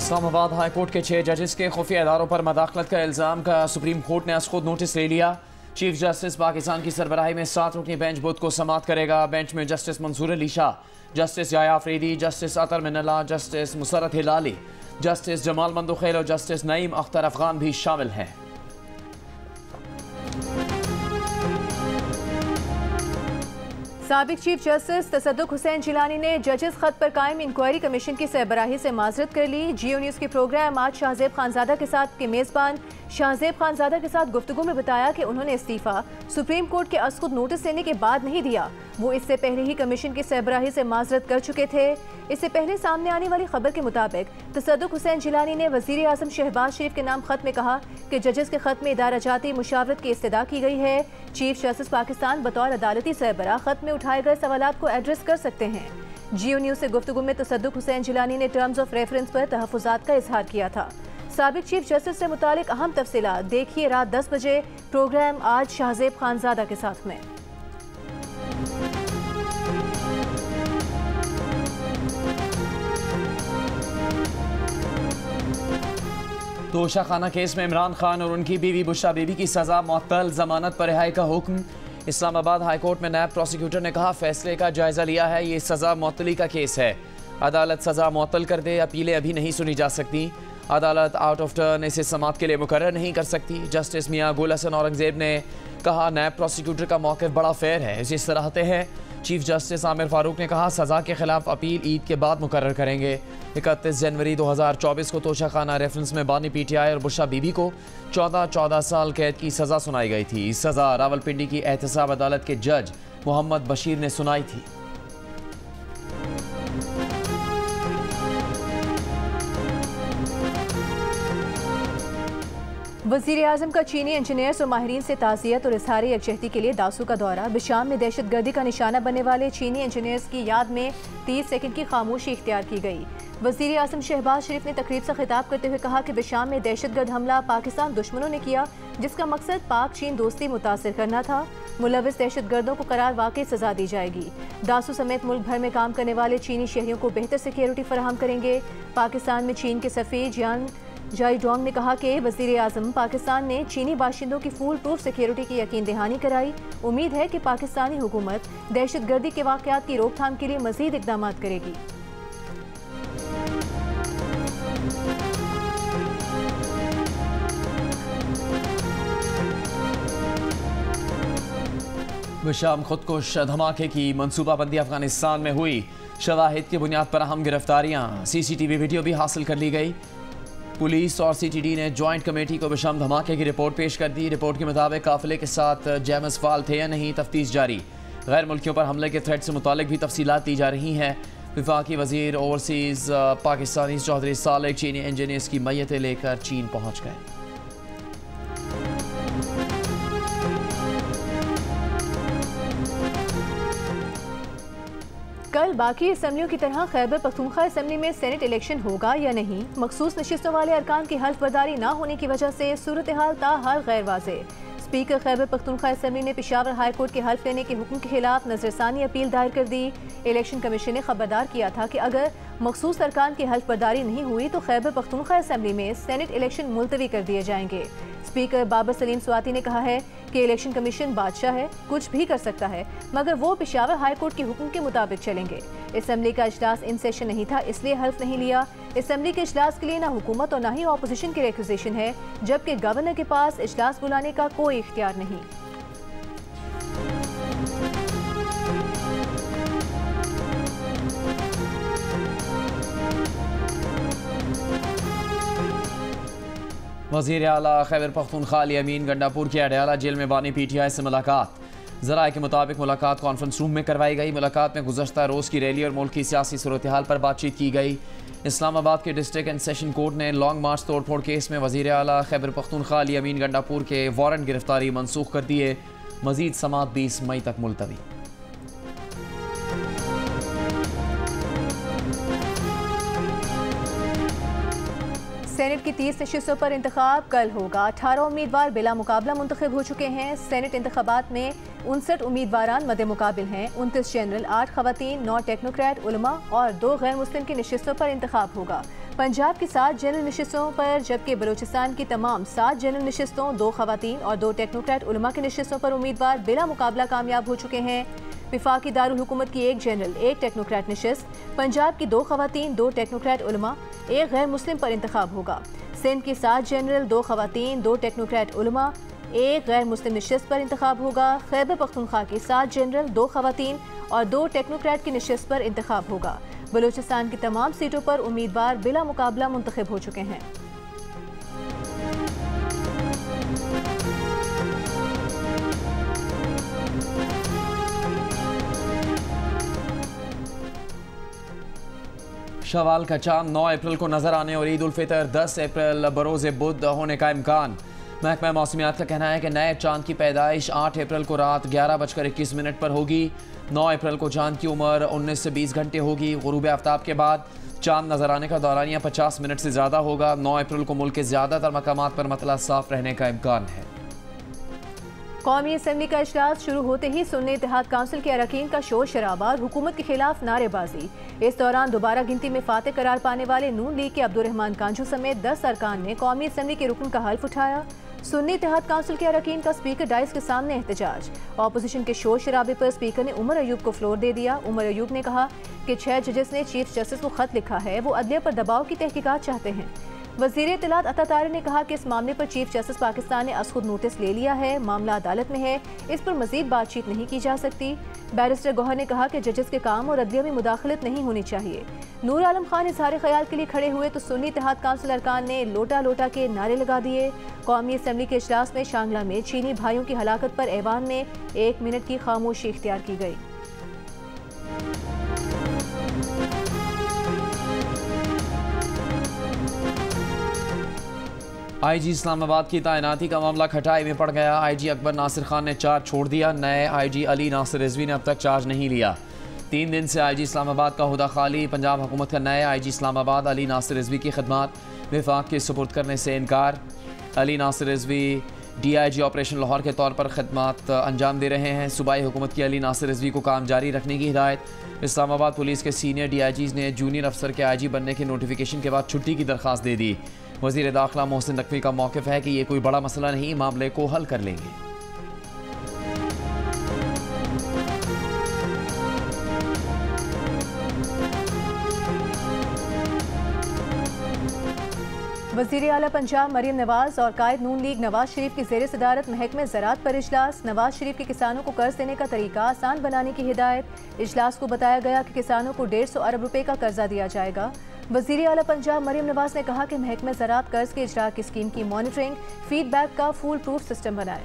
Islamabad high court के 6 जजेस के खुफिया इदारों पर मदाखलत का इल्ज़ाम का सुप्रीम कोर्ट ने आज खुद नोटिस ले लिया। चीफ जस्टिस पाकिस्तान की सरबराही में 7 रुकनी बेंच बुध को समाअत करेगा। बेंच में justice Mansoor Ali Shah, justice Yahya Afridi, justice Athar Minallah, justice Musarrat Hilali, justice Jamal Mandokhail और जस्टिस नईम अख्तर अफगान भी शामिल हैं। साबिक चीफ जस्टिस तसद्दुक हुसैन जिलानी ने जजेस खत पर कायम इंक्वायरी कमीशन की सरबराही से माजरत कर ली। जियो न्यूज़ के प्रोग्राम आज शाहजेब खानजादा के साथ के मेज़बान शाहजेब खानजादा के साथ गुफ्तगू में बताया कि उन्होंने इस्तीफ़ा सुप्रीम कोर्ट के अज़खुद नोटिस लेने के बाद नहीं दिया। वो इससे पहले ही कमीशन की सरबराही से माजरत कर चुके थे। इससे पहले सामने आने वाली खबर के मुताबिक तसद्दुक हुसैन जिलानी ने वज़ीर आज़म शहबाज शरीफ के नाम खत में कहा कि जजेस के खत में इदारा जाती मुशावरत की इस्तदा की गई है। चीफ जस्टिस पाकिस्तान बतौर अदालती सरबराह खत में उठाए गए सवालात को एड्रेस कर सकते हैं। जियो न्यूज़ से गुफ्तगू में तसद्दुक हुसैन जिलानी ने टर्म्स ऑफ रेफरेंस पर तहफ़्फ़ुज़ात का इजहार किया था। साबिक चीफ जस्टिस से मुतालिक अहम तफसीलात देखिए रात 10 बजे प्रोग्राम आज शाहजेब खानजादा के साथ में। तोशा खाना केस में इमरान खान और उनकी बीवी बुशरा बीबी की सजा मुअत्तल, जमानत पर रिहाई का हुक्म। इस्लामाबाद हाई कोर्ट में नायब प्रोसिक्यूटर ने कहा फैसले का जायजा लिया है, ये सजा मुअत्तली का केस है। अदालत सजा मुअत्तल कर दे, अपीलें अभी नहीं सुनी जा सकती। अदालत आउट ऑफ टर्न इसे समाअत के लिए मुकर्रर नहीं कर सकती। जस्टिस मियां गुल हसन औरंगजेब ने कहा नायब प्रोसिक्यूटर का मौक़िफ़ बड़ा फेयर है, इसे सराहते हैं। चीफ जस्टिस आमिर फारूक ने कहा सज़ा के खिलाफ अपील ईद के बाद मुकर्रर करेंगे। 31 जनवरी 2024 को तोशा खाना रेफरेंस में बानी PTI और बुशरा बीबी को 14 साल कैद की सज़ा सुनाई गई थी। सज़ा रावलपिंडी की एहतसाब अदालत के जज मोहम्मद बशीर ने सुनाई थी। वज़ीर आज़म का चीनी इंजीनियर्स और माहिरीन से ताज़ियत और इज़हार यकजहती के लिए दासू का दौरा। बिशाम में दहशत गर्दी का निशाना बनने वाले चीनी इंजीनियर्स की याद में 30 सेकंड की खामोशी इख्तियार की गई। वज़ीर आज़म शहबाज शरीफ ने तकरीब से खिताब करते हुए कहा कि बिशाम में दहशतगर्द हमला पाकिस्तान दुश्मनों ने किया, जिसका मकसद पाक चीन दोस्ती मुतासिर करना था। मुलविस दहशतगर्दों को करार वाकई सजा दी जाएगी। दासू समेत मुल्क भर में काम करने वाले चीनी शहरियों को बेहतर सिक्योरिटी फराहम करेंगे। पाकिस्तान में चीन के सफ़ीर जियान जाइडोंग ने कहा कि वज़ीर आज़म पाकिस्तान ने चीनी बाशिंदों की फुल प्रूफ सिक्योरिटी की यकीन दहानी कराई। उम्मीद है कि पाकिस्तानी हुकूमत दहशतगर्दी के वाक़यात की रोकथाम के लिए मज़ीद इक़दाम करेगी। बिशाम खुदकुश धमाके की मनसूबाबंदी अफगानिस्तान में हुई। शवाहिद की बुनियाद पर अहम गिरफ्तारियां, CCTV वीडियो भी हासिल कर ली गई। पुलिस और CTD ने जॉइंट कमेटी को बिशाम धमाके की रिपोर्ट पेश कर दी। रिपोर्ट के मुताबिक काफिले के साथ जैमस फाल थे या नहीं, तफ्तीश जारी। गैर मुल्कियों पर हमले के थ्रेट से मुतालिक भी तफसीलात दी जा रही हैं। वफाकी वजीर ओवरसीज़ पाकिस्तानी चौधरी सालेक चीनी इंजीनियर्स की मैयतें लेकर चीन पहुँच गए। कल बाकी असम्बलियों की तरह खैबर पख्तूनख्वा असम्बली में सेनेट इलेक्शन होगा या नहीं, मखसूस नशिस्तों वाले अरकान की हल्फ बर्दारी न होने की वजह से सूरत हाल ताहाल गैर वाज़ेह। स्पीकर खैबर पख्तूनख्वा असम्बली ने पेशावर हाई कोर्ट के हल्फ लेने के हुक्म के खिलाफ नजरसानी अपील दायर कर दी। इलेक्शन कमीशन ने खबरदार किया था कि अगर मखसूस अरकान की हल्फ बर्दारी नहीं हुई तो खैबर पख्तूनख्वा असम्बली में सेनेट इलेक्शन मुलतवी कर दिए जाएंगे। स्पीकर बाबर सलीम स्वाति ने कहा है कि इलेक्शन कमीशन बादशाह है, कुछ भी कर सकता है, मगर वो पेशावर हाई कोर्ट के हुक्म के मुताबिक चलेंगे। असम्बली का इजलास इन सेशन नहीं था, इसलिए हल्फ नहीं लिया। असम्बली के इजलास के लिए ना हुकूमत और ना ही ऑपोजिशन की रिक्विजिशन है, जबकि गवर्नर के पास इजलास बुलाने का कोई इख्तियार नहीं। वज़ीर आला खैबर पख्तूनख्वा अली अमीन गंडापुर की अडयाला जेल में बानी PTI से मुलाकात। ज़राए के मुताबिक मुलाकात कॉन्फ्रेंस रूम में करवाई गई। मुलाकात में गुज़श्ता रोज़ की रैली और मुल्क की सियासी सूरत हाल पर बातचीत की गई। इस्लामाबाद के डिस्ट्रिक्ट एंड सेशन कोर्ट ने लॉन्ग मार्च तोड़ फोड़ केस में वज़ीर आला खैबर पख्तूनख्वा अली अमीन गंडापुर के वारंट गिरफ्तारी मनसूख कर दिए। मज़ीद समाअत 20 मई तक मुलतवी। सेनेट की 30 नशिस्तों पर इंतखाब कल होगा। 18 उम्मीदवार बिला मुकाबला मुंतखब हो चुके हैं। सेनेट इंतखाबात में 59 उम्मीदवारान मद्दे मुकाबिल हैं। 29 जनरल, 8 खवातीन, 9 टेक्नोक्रेट, उलमा और 2 गैर मुस्लिम की नशिस्तों पर इंतखाब होगा। पंजाब की 7 जनरल नशिस्तों पर जबकि बलूचिस्तान की तमाम 7 जनरल नशिस्तों 2 खवातीन और 2 टेक्नोक्रेट उलमा की नशिस्तों पर उम्मीदवार बिला मुकाबला कामयाब हो चुके हैं। विफाकी दारुल हुकूमत की 1 जनरल 1 टेक्नोक्रेट नशिस्त, पंजाब की 2 खवातीन 2 टेक्नोक्रेट उलमा 1 गैर मुस्लिम पर इंतखाब होगा। सिंध की 7 जनरल 2 खवातीन 2 टेक्नोक्रेट उलमा 1 गैर मुस्लिम नशिस्त पर इंतखाब होगा। खैबर पख्तूनख्वा की 7 जनरल 2 खवातीन और 2 टेक्नोक्रेट की नशिस्त पर इंतखाब होगा। बलूचिस्तान की तमाम सीटों पर उम्मीदवार बिला मुकाबला मुंतखब हो चुके हैं। शवाल का चांद 9 अप्रैल को नजर आने और ईद उल फितर 10 अप्रैल बरोज़ बुध होने का इम्कान। महकमा मौसमियात का कहना है कि नए चांद की पैदाइश 8 अप्रैल को रात 11:21 पर होगी। 9 अप्रैल को चांद की उम्र 19 से 20 घंटे होगी। गुरूब आफ्ताब के बाद चांद नजर आने का दौरानिया 50 मिनट से ज़्यादा होगा। 9 अप्रैल को मुल्क के ज़्यादातर मकामात पर मतला साफ रहने का इम्कान है। कौमी असम्बली का इजलास शुरू होते ही सुन्नी इत्तेहाद काउंसिल के अरकान का शोर शराबा और हुकूमत के खिलाफ नारेबाजी। इस दौरान दोबारा गिनती में फातेह करार पाने वाले नून लीग के अब्दुर्रहमान कांझू समेत 10 अरकान ने कौमी असम्बली के रुकन का हल्फ उठाया। सुन्नी इत्तेहाद काउंसिल के अरकान का स्पीकर डाइस के सामने एहतजाज। ऑपोजिशन के शोर शराबे पर स्पीकर ने उमर अयूब को फ्लोर दे दिया। उमर अयूब ने कहा कि 6 जजेस ने चीफ जस्टिस को खत लिखा है, वो अदलिया पर दबाव की तहकीकात चाहते हैं। वज़ीर इत्तलात अता तारी ने कहा कि इस मामले पर चीफ जस्टिस पाकिस्तान ने खुद नोटिस ले लिया है, मामला अदालत में है, इस पर मजीद बातचीत नहीं की जा सकती। बैरिस्टर गौहर ने कहा कि जजेस के काम और अदलिया में मुदाखलत नहीं होनी चाहिए। नूर आलम खान इज़हार ख्याल के लिए खड़े हुए तो सुन्नी इत्तेहाद काउंसिल अरकान ने लोटा लोटा के नारे लगा दिए। कौमी असम्बली के इजलास में शांगला में चीनी भाइयों की हलाकत पर ऐवान में 1 मिनट की खामोशी इख्तियार की गई। IG इस्लामाबाद की तैनाती का मामला खटाई में पड़ गया। IG अकबर नासिर खान ने चार्ज छोड़ दिया। नए IG अली नासिर रिजवी ने अब तक चार्ज नहीं लिया। 3 दिन से IG इस्लामाबाद का हुदा खाली। पंजाब हुकूमत का नए IG इस्लामाबाद अली नासिर रिजवी की खदमात विफाक के सुपुर्द करने से इनकार। अली नासिर रिजवी DIG ऑपरेशन लाहौर के तौर पर खदमात अंजाम दे रहे हैं। सूबाई हुकूमत की अली नासिर रिजवी को काम जारी रखने की हिदायत। इस्लामाबाद पुलिस के सीनियर DIGs ने जूनियर अफसर के IG बनने के नोटिफिकेशन के बाद छुट्टी की दरख्वास्त दे दी। वज़ीर दाखिला मोहसिन नकवी का मौक़िफ़ है कि ये कोई बड़ा मसला नहीं, मामले को हल कर लेंगे। वज़ीर आला पंजाब मरीम नवाज और कायद नून लीग नवाज शरीफ की ज़ेर सदारत महकमे ज़राअत पर इजलास। नवाज शरीफ के किसानों को कर्ज देने का तरीका आसान बनाने की हिदायत। इजलास को बताया गया कि किसानों को 150 अरब रुपए का कर्जा दिया जाएगा। वज़ीर आला पंजाब मरीम नवाज ने कहा कि महकमे ज़राअत कर्ज के इजरा की स्कीम की मॉनिटरिंग फीडबैक का फूल प्रूफ सिस्टम बनाए।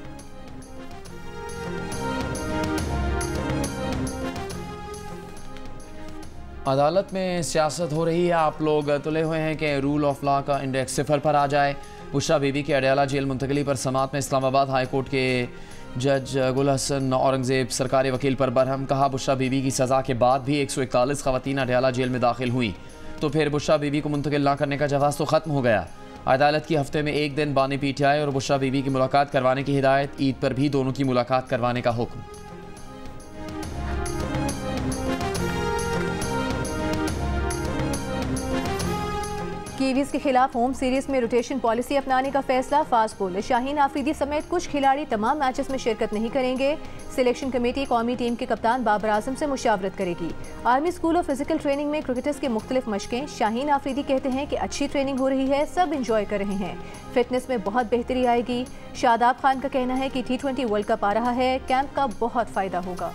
अदालत में सियासत हो रही है। आप लोग तुले हुए हैं कि रूल ऑफ लॉ का इंडेक्स 0 पर आ जाए। बुशरा बीबी के अडयाला जेल मुंतकली पर समात में इस्लामाबाद हाई कोर्ट के जज गुल हसन औरंगजेब सरकारी वकील पर बरहम। कहा बुशरा बीबी की सज़ा के बाद भी 141 खवातीन अडयाला जेल में दाखिल हुई तो फिर बुशरा बीबी को मुंतकिल ना करने का जवाब तो ख़त्म हो गया। अदालत की हफ्ते में 1 दिन बानी PTI और बुशरा बीबी की मुलाकात करवाने की हिदायत। ईद पर भी दोनों की मुलाकात करवाने का हुक्म। कीवीज के खिलाफ होम सीरीज में रोटेशन पॉलिसी अपनाने का फैसला। फास्ट बॉलर शाहीन आफरीदी समेत कुछ खिलाड़ी तमाम मैचेस में शिरकत नहीं करेंगे। सिलेक्शन कमेटी कौमी टीम के कप्तान बाबर आजम से मुशावरत करेगी। Army school of physical training में क्रिकेटर्स के मुख्तलिफ मशकें। शाहीन आफरीदी कहते हैं कि अच्छी ट्रेनिंग हो रही है, सब इंजॉय कर रहे हैं, फिटनेस में बहुत बेहतरी आएगी। शादाब खान का कहना है कि T20 वर्ल्ड कप आ रहा है, कैंप का बहुत फायदा होगा।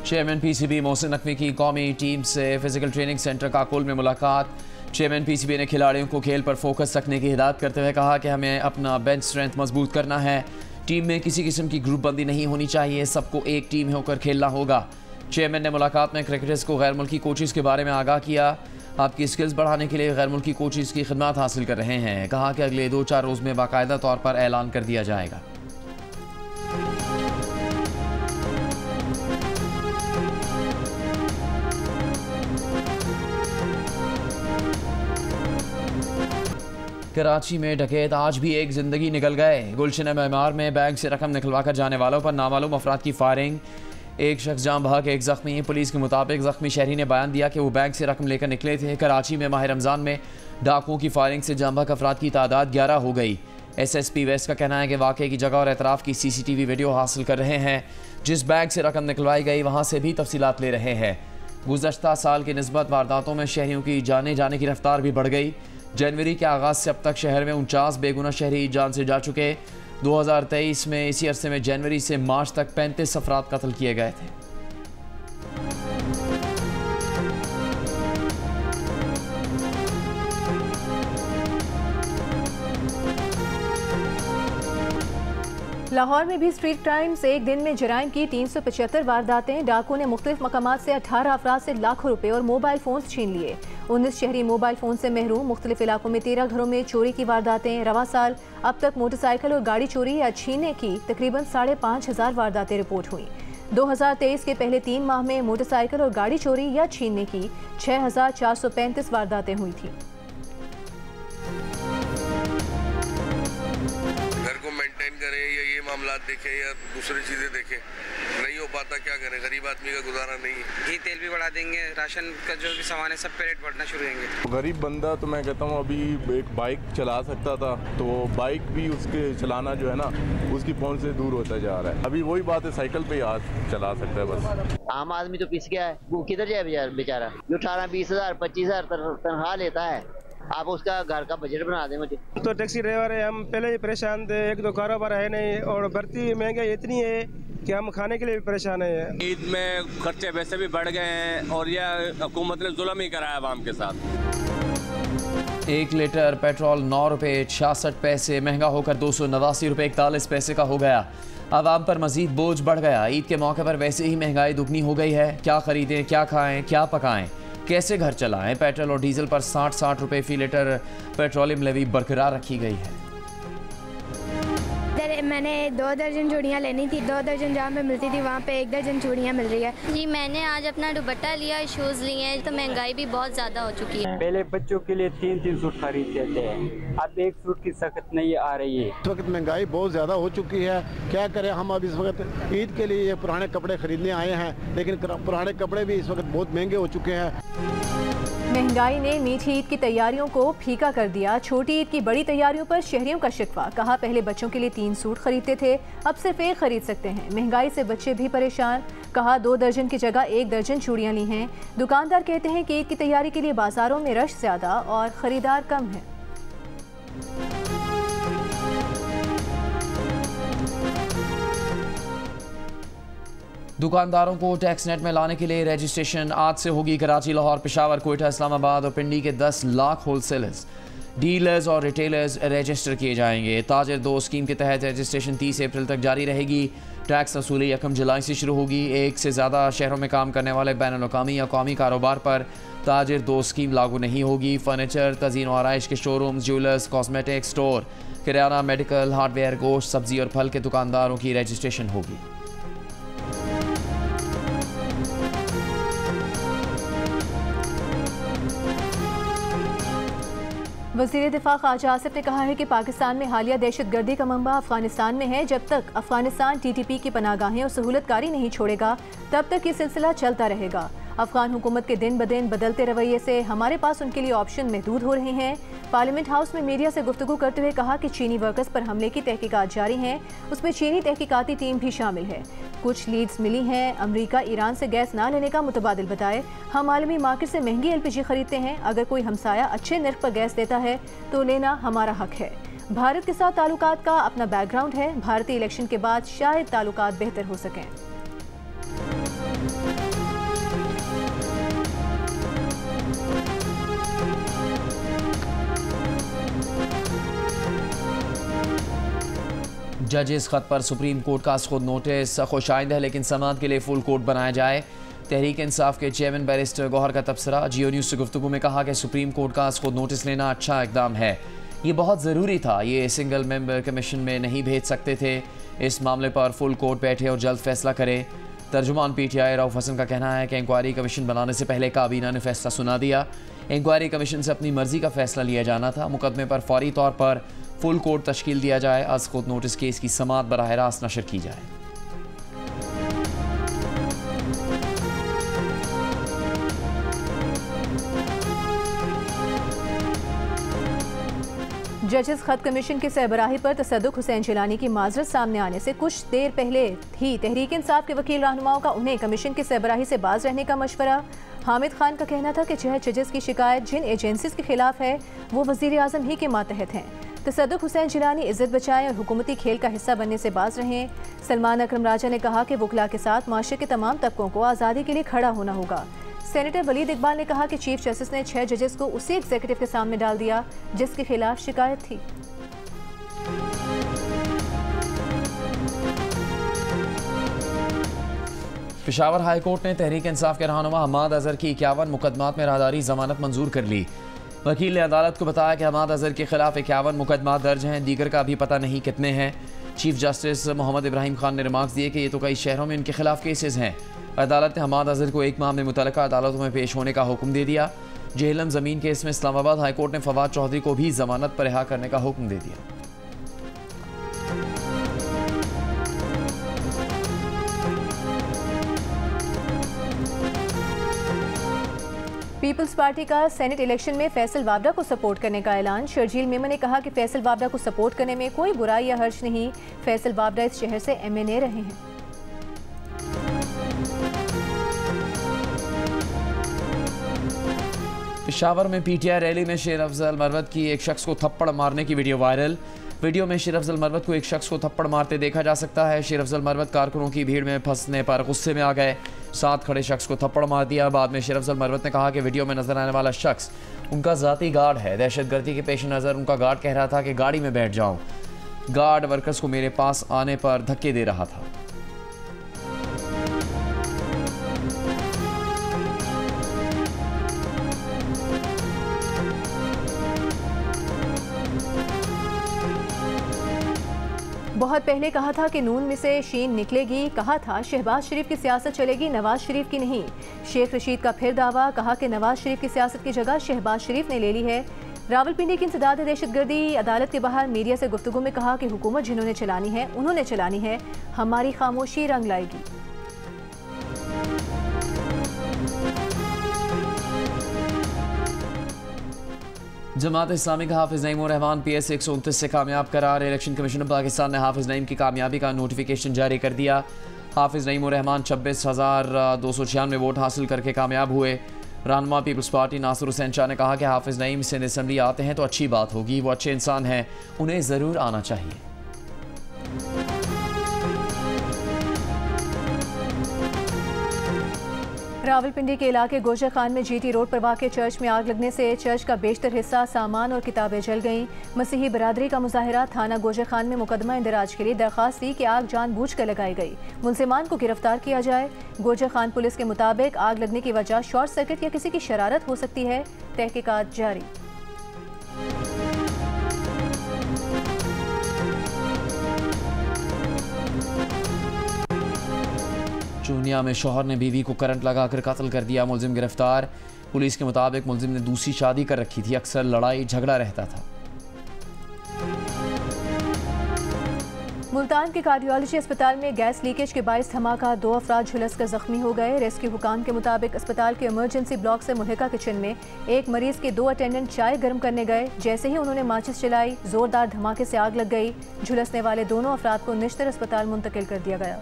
चेयरमैन PCB मोहसिन नकवी की कौमी टीम से फिजिकल ट्रेनिंग सेंटर काकुल में मुलाकात। चेयरमैन PCB ने खिलाड़ियों को खेल पर फोकस रखने की हिदायत करते हुए कहा कि हमें अपना बेंच स्ट्रेंथ मजबूत करना है। टीम में किसी किस्म की ग्रुप बंदी नहीं होनी चाहिए, सबको एक टीम होकर खेलना होगा। चेयरमैन ने मुलाकात में क्रिकेटर्स को गैर मुल्की कोचेज़ के बारे में आगाह किया। आपकी स्किल्स बढ़ाने के लिए गैर मुल्की कोचेज़ की खिदमत हासिल कर रहे हैं। कहा कि अगले 2-4 रोज़ में बाकायदा तौर पर ऐलान कर दिया जाएगा। कराची में डकैत आज भी एक जिंदगी निकल गए। गुलशन मेमार में बैंक से रकम निकलवा कर जाने वालों पर नामालूम अफराद की फायरिंग, एक शख्स जाम बहक एक जख्मी। पुलिस के मुताबिक जख्मी शहरी ने बयान दिया कि वो बैंक से रकम लेकर निकले थे। कराची में माह रमज़ान में डाकुओं की फायरिंग से जाम बहक अफराद की तादाद 11 हो गई। SSP वेस्ट का कहना है कि वाक़े की जगह और एतराफ़ की CCTV वीडियो हासिल कर रहे हैं। जिस बैंक से रकम निकलवाई गई वहाँ से भी तफसीलात ले रहे हैं। गुज़श्ता साल की निस्बत वारदातों में शहरियों की जाने की रफ्तार भी बढ़ गई। जनवरी के आगाज़ से अब तक शहर में 49 बेगुनाह शहरी जान से जा चुके। 2023 में इसी अरसे में जनवरी से मार्च तक 35 अफराद कत्ल किए गए थे। लाहौर में भी स्ट्रीट क्राइम्स, एक दिन में जराइम की 375 वारदातें। डाकुओं ने मुख्तलिफ मकामात से 18 अफराद से लाखों रुपए और मोबाइल फोन छीन लिए। 19 शहरी मोबाइल फोन से महरूम। मुख्तलिफ इलाकों में 13 घरों में चोरी की वारदातें। रवा साल अब तक मोटरसाइकिल और गाड़ी चोरी या छीनने की तकरीबन 5,500 वारदातें रिपोर्ट हुई। 2023 के पहले 3 माह में मोटरसाइकिल और गाड़ी चोरी या छीनने की 6,435 वारदातें हुई थी। करें या ये मामला देखें या दूसरी चीजें देखें, नहीं हो पाता, क्या करें, गरीब आदमी का गुजारा नहीं है। घी तेल भी बढ़ा देंगे, राशन का जो भी सामान है सब पे रेट बढ़ना शुरू होंगे। गरीब बंदा तो मैं कहता हूँ अभी एक बाइक चला सकता था तो बाइक भी उसके चलाना जो है ना उसकी पहुंच से दूर होता जा रहा है। अभी वही बात है, साइकिल पे आज चला सकता है बस। आम आदमी तो पिस गया है, वो किधर जाए बेचारा जो 18-20 हज़ार 25 हज़ार तनख्वाह लेता है। आप उसका घर का बजट बना दें मुझे। तो टैक्सी ड्राइवर है, हम पहले ही परेशान थे, एक तो कारोबार है नहीं और बढ़ती महंगाई इतनी है कि हम खाने के लिए भी परेशान है। ईद में खर्चे वैसे भी बढ़ गए हैं और यह हुकूमत ने जुल्म ही कराया आवाम के साथ। 1 लीटर पेट्रोल 9 रुपये 66 पैसे महंगा होकर 289 रुपये 41 पैसे का हो गया। आवाम पर मजीद बोझ बढ़ गया। ईद के मौके पर वैसे ही महंगाई दुगनी हो गई है। क्या खरीदें, क्या खाएं, क्या पकाएं, कैसे घर चलाएं। पेट्रोल और डीजल पर 60 रुपये फी लीटर पेट्रोलियम लेवी बरकरार रखी गई है। मैंने 2 दर्जन चूड़ियाँ लेनी थी, 2 दर्जन जहाँ पे मिलती थी वहाँ पे 1 दर्जन चूड़ियाँ मिल रही है। जी मैंने आज अपना दुपट्टा लिया, शूज़ लिए हैं, तो महंगाई भी बहुत ज़्यादा हो चुकी है। पहले बच्चों के लिए 3 सूट खरीदते थे, अब 1 सूट की सख्त नहीं आ रही है। इस वक्त महंगाई बहुत ज़्यादा हो चुकी है, क्या करें हम। अब इस वक्त ईद के लिए पुराने कपड़े खरीदने आए हैं, लेकिन पुराने कपड़े भी इस वक्त बहुत महंगे हो चुके हैं। महंगाई ने मीठी ईद की तैयारियों को फीका कर दिया। छोटी ईद की बड़ी तैयारियों पर शहरियों का शिकवा। कहा पहले बच्चों के लिए 3 सूट खरीदते थे, अब सिर्फ 1 खरीद सकते हैं। महंगाई से बच्चे भी परेशान। कहा 2 दर्जन की जगह 1 दर्जन चूड़ियां ली हैं। दुकानदार कहते हैं कि ईद की तैयारी के लिए बाजारों में रश ज्यादा और खरीदार कम है। दुकानदारों को टैक्स नेट में लाने के लिए रजिस्ट्रेशन आज से होगी। कराची, लाहौर, पेशावर, कोयटा, इस्लामाबाद और पिंडी के 10 लाख होलसेलर्स, डीलर्स और रिटेलर्स रजिस्टर किए जाएंगे। ताजिर 2 स्कीम के तहत रजिस्ट्रेशन 30 अप्रैल तक जारी रहेगी। टैक्स वसूली 1 जुलाई से शुरू होगी। 1 से ज़्यादा शहरों में काम करने वाले बैनुल-अक़वामी या कौमी कारोबार पर ताजिर 2 स्कीम लागू नहीं होगी। फर्नीचर, तज़ीन और आराइश के शोरूम्स, ज्वेलर्स, कॉस्मेटिक स्टोर, किराना, मेडिकल, हार्डवेयर, गोश्त, सब्जी और फल के दुकानदारों की रजिस्ट्रेशन होगी। वज़ीर दिफा ख्वाजा आसिफ ने कहा है कि पाकिस्तान में हालिया दहशतगर्दी का मंबा अफगानिस्तान में है। जब तक अफगानिस्तान TTP की पनाहगाहें और सहूलतकारी नहीं छोड़ेगा तब तक ये सिलसिला चलता रहेगा। अफगान हुकूमत के दिन ब दिन बदलते रवैये से हमारे पास उनके लिए ऑप्शन महदूद हो रहे हैं। पार्लियामेंट हाउस में मीडिया से गुफ्तगू करते हुए कहा कि चीनी वर्कर्स पर हमले की तहकीकात जारी हैं, उसमें चीनी तहकीकाती टीम भी शामिल है। कुछ लीड्स मिली हैं। अमरीका ईरान से गैस ना लेने का मुतबादिल बताए। हम आलमी मार्केट से महंगी LPG खरीदते हैं। अगर कोई हमसाया अच्छे नर्ख पर गैस देता है तो लेना हमारा हक है। भारत के साथ ताल्लुकात का अपना बैकग्राउंड है। भारतीय इलेक्शन के बाद शायद ताल्लुकात बेहतर हो सकें। जजेस खत पर सुप्रीम कोर्ट का खुद नोटिस खुशाइंद है, लेकिन समाअत के लिए फुल कोर्ट बनाया जाए। तहरीक इंसाफ के चेयरमैन बैरिस्टर गौहर का तबसरा। जियो न्यूज़ से गुफ्तगू में कहा कि सुप्रीम कोर्ट का खुद नोटिस लेना अच्छा इकदाम है, ये बहुत ज़रूरी था। ये सिंगल मेंबर कमीशन में नहीं भेज सकते थे। इस मामले पर फुल कोर्ट बैठे और जल्द फैसला करे। तर्जुमान PTI रऊफ हसन का कहना है कि इंक्वायरी कमीशन बनाने से पहले काबीना ने फैसला सुना दिया। इंक्वायरी कमीशन से अपनी मर्जी का फैसला लिया जाना था। मुकदमे पर फौरी तौर पर फुल कोर्ट तश्कील दिया जाए। आज खुद नोटिस केस की समाअत बराह रास्त नशर की जाए। जजेस खत कमीशन की सरबराही पर तसद्दुक हुसैन जिलानी की माजरत सामने आने से कुछ देर पहले ही तहरीक इंसाफ के वकील रहनुमाओं का उन्हें कमीशन की सरबराही से बाज रहने का मशवरा। हामिद खान का कहना था कि 6 जजेस की शिकायत जिन एजेंसीज के खिलाफ है वो वजीर आजम ही के मातहत हैं। तसद्दुक हुसैन जिलानी इज्जत बचाएं और हुकूमती खेल का हिस्सा बनने से बाज रहें। सलमान अकरम राजा ने कहा कि वकला के साथ माशरे के तमाम तबकों को आज़ादी के लिए खड़ा होना होगा। सेनेटर वलीद इकबाल ने कहा कि चीफ जस्टिस ने 6 जजेस को उसी एग्जीक्यूटिव के सामने डाल दिया जिसके खिलाफ शिकायत थी। पेशावर हाई कोर्ट ने तहरीक इंसाफ के रहनुमा हमाद अजहर की 51 मुकदमात में राहदारी जमानत मंजूर कर ली। वकील ने अदालत को बताया कि हमाद अजहर के खिलाफ 51 मुकदमात दर्ज हैं, दीगर का अभी पता नहीं कितने हैं। चीफ जस्टिस मोहम्मद इब्राहिम खान ने रिमार्क्स दिए कि ये तो कई शहरों में इनके खिलाफ केसेस हैं। अदालत ने हमाद अजहर को 1 माह में मुतल्लिका अदालतों में पेश होने का हुक्म दे दिया। जेहलम ज़मीन केस में इस्लामाबाद हाई कोर्ट ने फवाद चौधरी को भी जमानत पर रिहा करने का हुक्म दे दिया। पीपल्स पार्टी का सेनेट इलेक्शन में फैसल वाबरा को सपोर्ट करने का ऐलान। शर्जील मेमन ने कहा कि फैसल वाबरा को सपोर्ट करने में कोई बुराई या हर्ज नहीं। फैसल वाबरा इस शहर से MNA रहे हैं। पेशावर में PTI रैली में शेर अफजल मरवत की एक शख्स को थप्पड़ मारने की वीडियो वायरल। वीडियो में शेर अफजल मरवत को एक शख्स को थप्पड़ मारते देखा जा सकता है। शेर अफजल मरवत कारकुनों की भीड़ में फंसने पर गुस्से में आ गए, साथ खड़े शख्स को थप्पड़ मार दिया। बाद में शेर अफजल मरवत ने कहा कि वीडियो में नजर आने वाला शख्स उनका ज़ाती गार्ड है। दहशतगर्दी के पेश नज़र उनका गार्ड कह रहा था कि गाड़ी में बैठ जाऊँ। गार्ड वर्कर्स को मेरे पास आने पर धक्के दे रहा था। बहुत पहले कहा था कि नून में से शीन निकलेगी। कहा था शहबाज शरीफ की सियासत चलेगी, नवाज शरीफ की नहीं। शेख रशीद का फिर दावा, कहा कि नवाज शरीफ की सियासत की जगह शहबाज शरीफ ने ले ली है। रावलपिंडी की इंसदाद दहशतगर्दी। अदालत के बाहर मीडिया से गुफ्तगू में कहा कि हुकूमत जिन्होंने चलानी है उन्होंने चलानी है, हमारी खामोशी रंग लाएगी। जमात इस्लामी का हाफिज नईम उर रहमान PS 129 से कामयाब करार। इलेक्शन कमीशन ऑफ पाकिस्तान ने हाफिज नईम की कामयाबी का नोटिफिकेशन जारी कर दिया। हाफिज नईम उर रहमान 26,296 वोट हासिल करके कामयाब हुए। रहनुमा पीपल्स पार्टी नासिर हुसैन शाह ने कहा कि हाफिज नईम सिंध असम्बली आते हैं तो अच्छी बात होगी, वो अच्छे इंसान हैं, उन्हें ज़रूर आना चाहिए। रावलपिंडी के इलाके गोजा खान में GT रोड पर वाक़ चर्च में आग लगने से चर्च का बेशतर हिस्सा, सामान और किताबें जल गईं। मसीही बरादरी का मुजाहिरा। थाना गोजा खान में मुकदमा इंदराज के लिए दरख्वास्त दी कि आग जानबूझकर लगाई गई, मुलजिमान को गिरफ्तार किया जाए। गोजा खान पुलिस के मुताबिक आग लगने की वजह शॉर्ट सर्किट या किसी की शरारत हो सकती है। तहकीकात जारी। चूनिया में शौहर ने बीवी को करंट लगाकर कत्ल कर दिया, मुलजिम गिरफ्तार। पुलिस के मुताबिक मुलजिम ने दूसरी शादी कर रखी थी, अक्सर लड़ाई झगड़ा रहता था। मुल्तान के कार्डियोलॉजी अस्पताल में गैस लीकेज के बायस धमाका, 2 अफराद झुलसकर जख्मी हो गए। रेस्क्यू हुकाम के मुताबिक अस्पताल के इमरजेंसी ब्लॉक से मुल्हिका किचन में एक मरीज के 2 अटेंडेंट चाय गर्म करने गए। जैसे ही उन्होंने माचिस चलाई, जोरदार धमाके से आग लग गई। झुलसने वाले दोनों अफराद को निश्तर अस्पताल मुंतकिल कर दिया गया।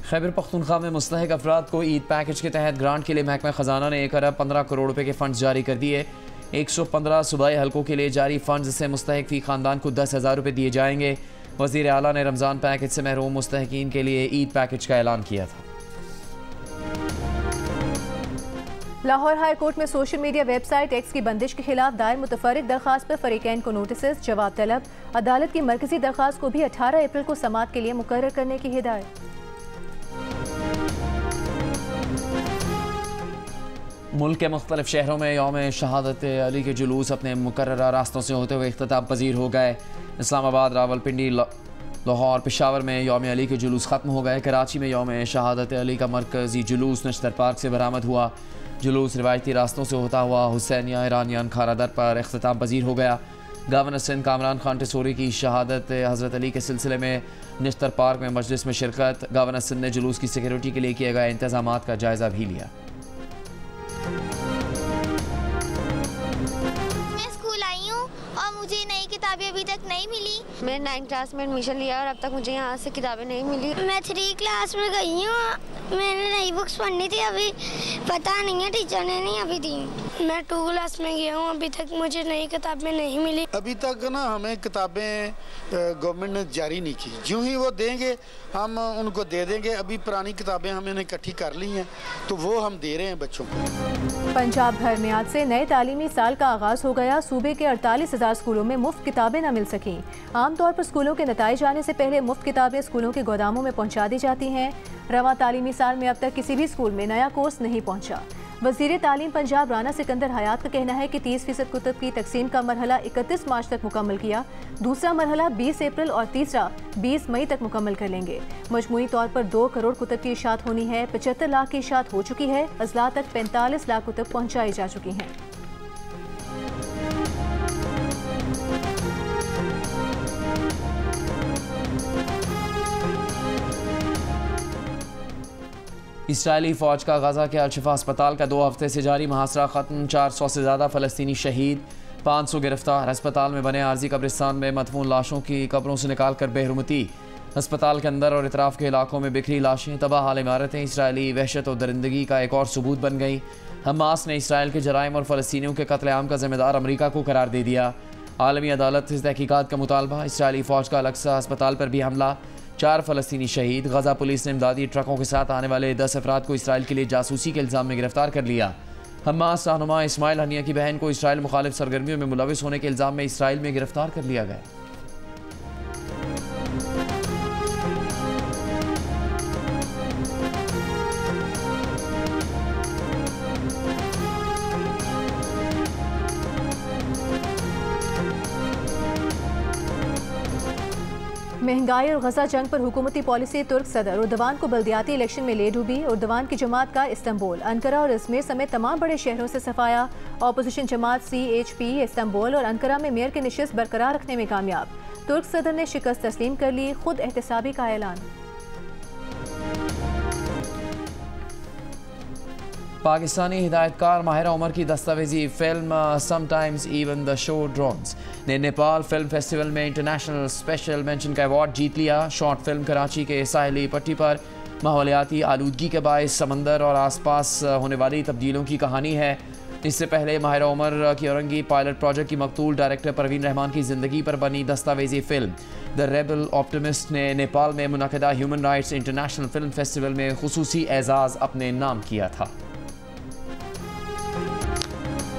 खैबर पख्तूनख्वा में मुस्तहिक अफराद को ईद पैकेज के तहत ग्रांट के लिए महकमा खजाना ने 1 अरब 15 करोड़ रुपए के फंड जारी कर दिए। 115 सूबाई हलकों के लिए जारी फंड से मुस्तहिक फी खानदान को 10,000 रुपये दिए जाएंगे। वज़ीर आला ने रमज़ान पैकेज से महरूम मुस्तहिकीन के लिए ईद पैकेज का ऐलान किया था। लाहौर हाई कोर्ट में सोशल मीडिया वेबसाइट X की बंदिश के खिलाफ दायर मुतफर्रिक दरख्वास्त पर फरीकैन को नोटिस, जवाब तलब। अदालत की मरकजी दरख्वास्त को भी 18 अप्रैल को समाअत के लिए मुकर्रर करने की हिदायत। मुल्क के मुख्तलिफ शहरों में यौम शहादत अली के जुलूस अपने मुकर्ररा रास्तों से होते हुए इख्तिताम पजीर हो गए। इस्लामाबाद, रावलपिंडी, लाहौर पेशावर में यौम अली के जुलूस ख़त्म हो गए। कराची में यौम शहादत अली का मरकज़ी जुलूस नश्तर पार्क से बरामद हुआ। जुलूस रिवायती रास्तों से होता हुआ हुसैनिया ईरानियन खारादर पर इख्तिताम पजीर हो गया। गवर्नर सिंध कामरान खान टिसोरी की शहादत हज़रत अली के सिलसिले में नश्तर पार्क में मजलिस में शिरकत। गवर्नर सिंध ने जुलूस की सिक्योरिटी के लिए किए गए इंतजामात का जायज़ा भी लिया। मुझे नई किताबें अभी तक नहीं मिली। मैं 9th क्लास में एडमिशन लिया और अब तक मुझे यहाँ से किताबें नहीं मिली। मैं 3 क्लास में गई हूँ, मैंने नई बुक्स पढ़नी थी, अभी पता नहीं है, टीचर ने नहीं अभी दी। मैं 2 क्लास में गया हूँ, अभी तक मुझे नई किताबें नहीं मिली। अभी तक ना हमें किताबें गवर्नमेंट ने जारी नहीं की, जो ही वो देंगे हम उनको दे देंगे। अभी पुरानी किताबें हमने इकट्ठी कर ली हैं तो वो हम दे रहे हैं बच्चों को। पंजाब भर में आज से नए तालीमी साल का आगाज़ हो गया। सूबे के 48,000 स्कूलों में मुफ्त किताबें न मिल सकीं। आमतौर पर स्कूलों के नताइज जाने से पहले मुफ्त किताबें स्कूलों के गोदामों में पहुंचा दी जाती हैं। रवां तालीमी साल में अब तक किसी भी स्कूल में नया कोर्स नहीं पहुंचा। वज़ीर तालीम पंजाब राना सिकंदर हयात का कहना है कि 30% कुतुब की तकसीम का मरहला 31 मार्च तक मुकम्मल किया। दूसरा मरहला 20 अप्रैल और तीसरा 20 मई तक मुकम्मल कर लेंगे। मजमूई तौर पर 2 करोड़ कुतुब की इशात होनी है। 75 लाख की इशात हो चुकी है। अजला तक 45 लाख कुतुब पहुँचाई जा चुकी हैं। इसराइली फ़ौज का गज़ा के अल-शिफा अस्पताल का 2 हफ्ते से जारी मुहासरा ख़त्म। 400 से ज़्यादा फ़लस्तीनी शहीद, 500 गिरफ्तार। अस्पताल में बने आर्जी कब्रिस्तान में मदफून लाशों की कब्रों से निकाल कर बेहरमती। अस्पताल के अंदर और इतराफ़ के इलाकों में बिखरी लाशें, तबाह हाल इमारतें इसराइली वहशत और दरिंदगी का एक और सबूत बन गई। हमास ने इसराइल के जराइम और फ़लस्तीनियों के कत्लेआम का ज़िम्मेदार अमरीका को करार दे दिया। आलमी अदालत से तहकीकात का मुतालबा। इसराइली फ़ौज का अल-अक्सा अस्पताल पर भी हमला, 4 फ़लस्तीनी शहीद। गज़ा पुलिस ने इमदादी ट्रकों के साथ आने वाले 10 अफराद को इसराइल के लिए जासूसी के इल्ज़ाम में गिरफ्तार कर लिया। हमास रहनुमा इस्माइल हनिया की बहन को इसराइल मुखालिफ सरगर्मियों में मुलविस होने के इल्ज़ाम में इसराइल में गिरफ्तार कर लिया गया। महंगाई और गजा जंग पर हुकूमती पॉलिसी। तुर्क सदर उर्दवान को बल्दियाती इलेक्शन में ले डूबी। उर्दवान की जमात का इस्तांबुल, अंकारा और इज़मिर समेत तमाम बड़े शहरों से सफाया। ऑपोजिशन जमात CHP इस्तांबुल और अंकारा में मेयर की नशिस्त बरकरार रखने में कामयाब। तुर्क सदर ने शिकस्त तस्लीम कर ली, खुद एहतसाबी का ऐलान। पाकिस्तानी हिदायतकार माहिरा उमर की दस्तावेजी film sometimes even the show drones ने नेपाल फिल्म फेस्टिवल में इंटरनेशनल स्पेशल मेंशन का अवार्ड जीत लिया। शॉर्ट फिल्म कराची के साहिली पट्टी पर माहौलियाती आलूदगी के बायस समंदर और आसपास होने वाली तब्दीलियों की कहानी है। इससे पहले माहिरा उमर की औरंगी पायलट प्रोजेक्ट की मकतूल डायरेक्टर परवीन रहमान की ज़िंदगी पर बनी दस्तावेजी फिल्म द रेबल ऑप्टिमिस्ट ने नेपाल में मुनक़दा human rights international film festival में खुसूसी एजाज़ अपने नाम किया था।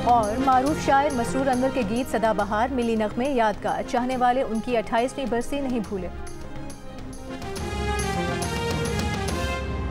और मारूफ शायर मसरूर अनवर के गीत सदाबहार मिली नग़्मे यादगार, चाहने वाले उनकी 28वीं बरसी नहीं भूले।